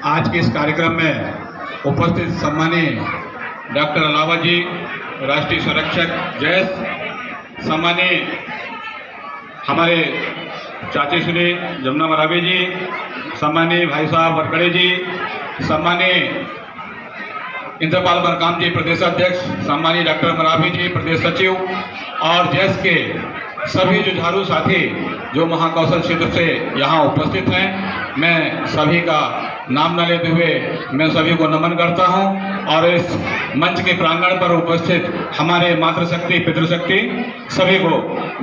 आज के इस कार्यक्रम में उपस्थित सम्मानीय डॉक्टर अलावा जी, राष्ट्रीय संरक्षक जैस, सम्मानीय हमारे चाची श्री जमुना मरावी जी, सम्मानीय भाई साहब वरकड़े जी, सम्मानीय इंद्रपाल बरकाम जी प्रदेश अध्यक्ष, सम्मानीय डॉक्टर मरावी जी प्रदेश सचिव, और जैस के सभी जुझारू साथी जो महाकौशल क्षेत्र से यहाँ उपस्थित हैं, मैं सभी का नाम न लेते हुए मैं सभी को नमन करता हूँ। और इस मंच के प्रांगण पर उपस्थित हमारे मातृशक्ति पितृशक्ति सभी को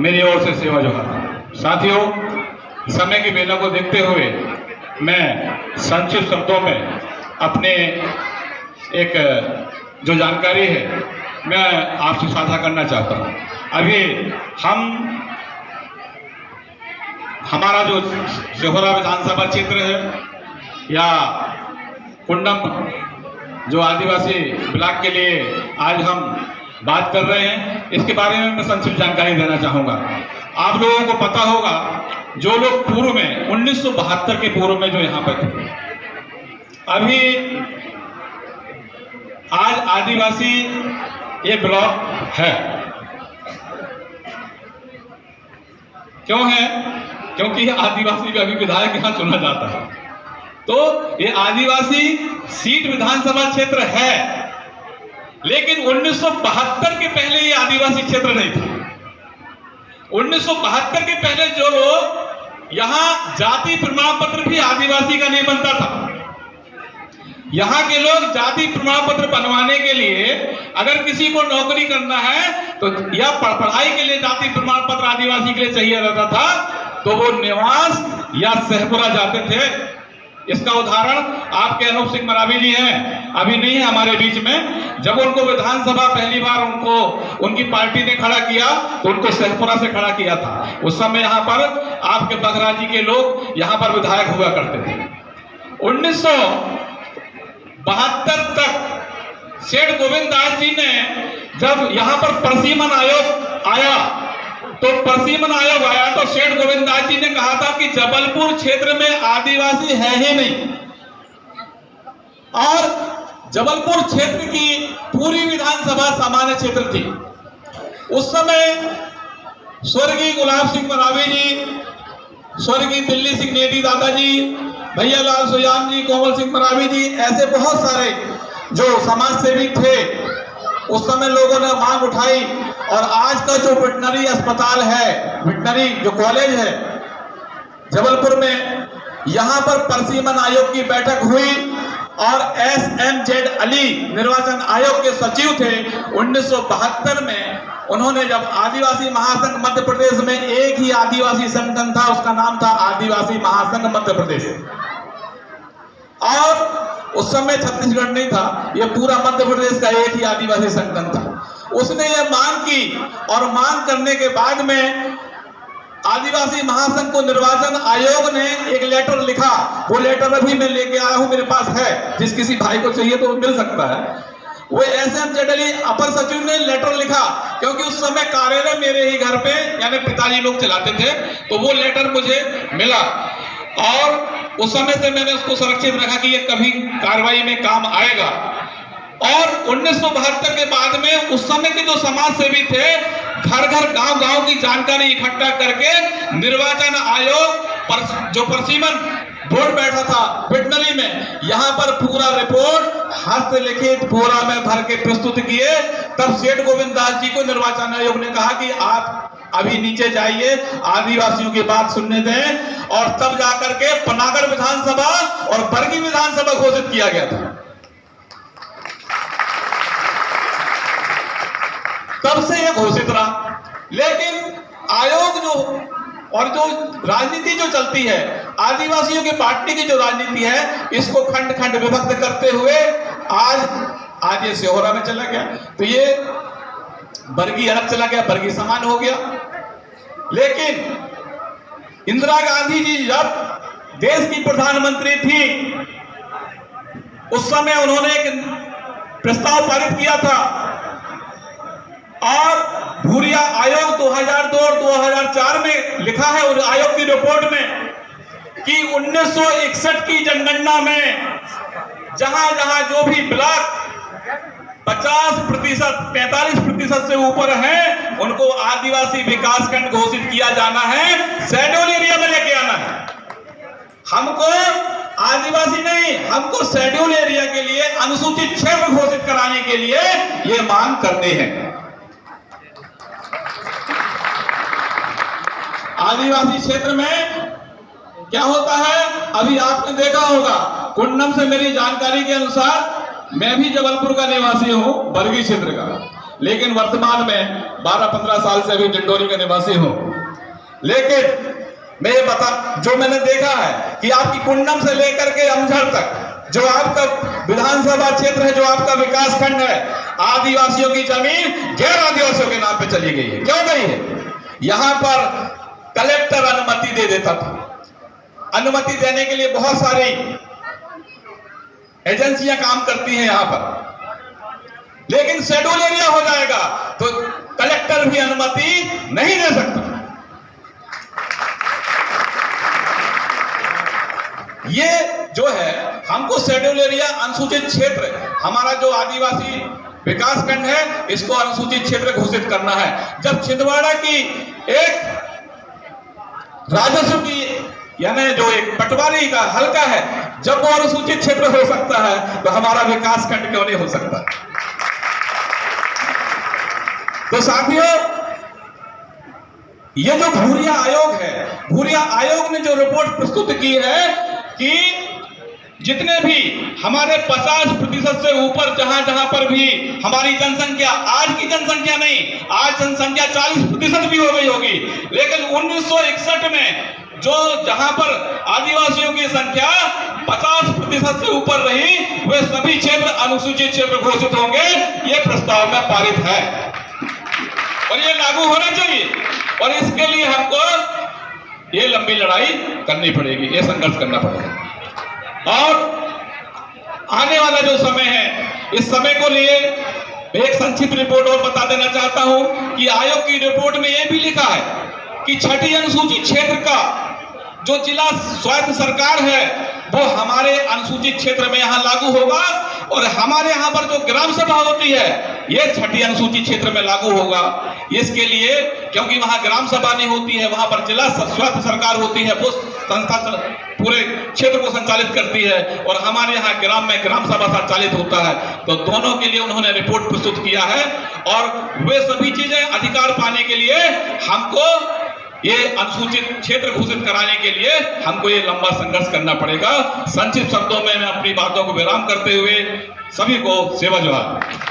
मेरी ओर से सेवा जोहार। साथियों, समय की बेला को देखते हुए मैं संक्षिप्त शब्दों में अपने एक जो जानकारी है मैं आपसे साझा करना चाहता हूँ। अभी हमारा जो सिहोरा विधानसभा क्षेत्र है या कुंडम जो आदिवासी ब्लॉक के लिए आज हम बात कर रहे हैं, इसके बारे में मैं संक्षिप्त जानकारी देना चाहूँगा। आप लोगों को पता होगा, जो लोग पूर्व में 1972 के पूर्व में जो यहाँ पर थे, अभी आज आदिवासी ये ब्लॉक है। क्यों है? क्योंकि ये आदिवासी का भी विधायक यहाँ चुना जाता है। तो ये आदिवासी सीट विधानसभा क्षेत्र है, लेकिन 1972 के पहले ये आदिवासी क्षेत्र नहीं था। 1972 के पहले जो लोग यहाँ जाति प्रमाण पत्र भी आदिवासी का नहीं बनता था। यहाँ के लोग जाति प्रमाण पत्र बनवाने के लिए अगर किसी को नौकरी करना है तो या पढ़ाई के लिए जाति प्रमाण पत्र आदिवासी के लिए चाहिए रहता था, तो वो निवास या सहपुरा जाते थे। इसका उदाहरण आपके अनूप सिंह मरावी जी हैं, अभी नहीं है हमारे बीच में। जब उनको विधानसभा पहली बार उनकी पार्टी ने खड़ा किया तो उनको सहपुरा से खड़ा किया था। उस समय यहाँ पर आपके बघरा जी के लोग यहाँ पर विधायक हुआ करते थे। 1972 तक सेठ गोविंद दास जी ने जब यहाँ पर परसीमन आयोग आया तो सेठ गोविंद दास जी ने कहा था कि जबलपुर क्षेत्र में आदिवासी है ही नहीं, और जबलपुर क्षेत्र की पूरी विधानसभा सामान्य क्षेत्र थी। उस समय स्वर्गीय गुलाब सिंह मरावी जी, स्वर्गीय दिल्ली सिंह नेडी दादाजी, भैया लाल सुजान जी, कोमल सिंह मरावी जी, ऐसे बहुत सारे जो समाज सेवी थे, उस समय लोगों ने मांग उठाई। और आज का जो वेटनरी अस्पताल है, वेटनरी जो कॉलेज है जबलपुर में, यहाँ पर परसीमन आयोग की बैठक हुई और SMZ अली निर्वाचन आयोग के सचिव थे। 1972 में उन्होंने, जब आदिवासी महासंघ मध्य प्रदेश में एक ही आदिवासी संगठन था, उसका नाम था आदिवासी महासंघ मध्य प्रदेश, और उस समय छत्तीसगढ़ नहीं था, यह पूरा मध्य प्रदेश का एक ही आदिवासी संगठन था। उसने ये मांग की और मांग करने के बाद में आदिवासी महासंघ को निर्वाचन आयोग ने एक लेटर लिखा। वो लेटर अभी मैं लेके आया हूं, मेरे पास है, जिस किसी भाई को चाहिए तो मिल सकता है। वो SMZ अली अपर सचिव ने लेटर लिखा, क्योंकि उस समय कार्यालय मेरे ही घर पे यानी पिताजी लोग चलाते थे, तो वो लेटर मुझे मिला और उस समय से मैंने उसको सुरक्षित रखा कि ये कभी कार्रवाई में काम आएगा। और 1972 के बाद में उस समय के जो समाज सेवी थे, घर घर गांव गांव की जानकारी इकट्ठा करके निर्वाचन आयोग जो परसीमन बोर्ड बैठा था वेटनरी में, यहाँ पर पूरा रिपोर्ट हस्तलिखित बोरा में भर के प्रस्तुत किए। तब सेठ गोविंद दास जी को निर्वाचन आयोग ने कहा कि आप अभी नीचे जाइए, आदिवासियों की बात सुनने दें, और तब जाकर के पनागढ़ विधानसभा और बरगी विधानसभा घोषित किया गया था। तब से यह घोषित रहा। लेकिन आयोग जो राजनीति जो चलती है, आदिवासियों की पार्टी की जो राजनीति है, इसको खंड खंड विभक्त करते हुए आज ये सिहोरा में चला गया, तो ये बरगी अलग चला गया, बरगी समान हो गया। लेकिन इंदिरा गांधी जी जब देश की प्रधानमंत्री थी, उस समय उन्होंने एक प्रस्ताव पारित किया था और भूरिया आयोग 2002 और 2004 में लिखा है उस आयोग की रिपोर्ट में कि 1961 की जनगणना में जहां जहां जो भी ब्लॉक 50%, 45% से ऊपर है, उनको आदिवासी विकास खंड घोषित किया जाना है, शेड्यूल एरिया में लेके आना है। हमको आदिवासी नहीं, हमको शेड्यूल एरिया के लिए अनुसूचित क्षेत्र घोषित कराने के लिए ये मांग करते हैं। आदिवासी क्षेत्र में क्या होता है, अभी आपने देखा होगा, कुंडम से मेरी जानकारी के अनुसार मैं भी जबलपुर का निवासी हूं, बरगी क्षेत्र का, लेकिन वर्तमान में 12-15 साल से अभी डिंडोरी का निवासी हूं। लेकिन मैं ये जो मैंने देखा है कि आपकी कुंडम से लेकर के अमझर तक जो आपका विधानसभा क्षेत्र है, जो आपका विकास खंड है, आदिवासियों की जमीन गैर आदिवासियों के नाम पे चली गई है। क्यों गई है? यहां पर कलेक्टर अनुमति दे देता था। अनुमति देने के लिए बहुत सारी एजेंसियां काम करती हैं यहां पर, लेकिन शेड्यूल एरिया हो जाएगा तो कलेक्टर भी अनुमति नहीं दे सकता। ये जो है, हमको शेड्यूल एरिया, अनुसूचित क्षेत्र, हमारा जो आदिवासी विकास खंड है, इसको अनुसूचित क्षेत्र घोषित करना है। जब छिंदवाड़ा की एक राजस्व की यानी जो एक पटवारी का हल्का है, जब वो अनुसूचित क्षेत्र हो सकता है, तो हमारा विकास खंड क्यों नहीं हो सकता? तो साथियों, ये जो भूरिया आयोग है, भूरिया आयोग ने जो रिपोर्ट प्रस्तुत की है कि जितने भी हमारे 50% से ऊपर जहां जहां पर भी हमारी जनसंख्या, आज की जनसंख्या नहीं, आज जनसंख्या 40% भी हो गई होगी, लेकिन 1961 में जो जहां पर आदिवासियों की संख्या 50% से ऊपर रही, वे सभी क्षेत्र अनुसूचित क्षेत्र घोषित होंगे। ये प्रस्ताव में पारित है और ये लागू होना चाहिए, और इसके लिए हमको ये लंबी लड़ाई करनी पड़ेगी, ये संघर्ष करना पड़ेगा। और आने वाला जो समय है, इस समय को लिए एक संक्षिप्त रिपोर्ट और बता देना चाहता हूं कि आयोग की रिपोर्ट में यह भी लिखा है कि छठी अनुसूचित क्षेत्र का जो जिला स्वायत्त सरकार है, वो हमारे अनुसूचित क्षेत्र में यहां लागू होगा, और हमारे यहां पर जो ग्राम सभा होती है, ये छठी अनुसूचित क्षेत्र में लागू होगा। इसके लिए, क्योंकि वहां ग्राम सभा नहीं होती है, वहां पर जिला स्वायत्त सरकार होती है, वो संस्था पूरे क्षेत्र को संचालित करती है, और हमारे यहाँ ग्राम में ग्राम सभा संचालित होता है। तो दोनों के लिए उन्होंने रिपोर्ट प्रस्तुत किया है, और वे सभी चीजें अधिकार पाने के लिए हमको ये अनुसूचित क्षेत्र घोषित कराने के लिए हमको ये लंबा संघर्ष करना पड़ेगा। संक्षिप्त शब्दों में मैं अपनी बातों को विराम करते हुए सभी को सेवा जोहार।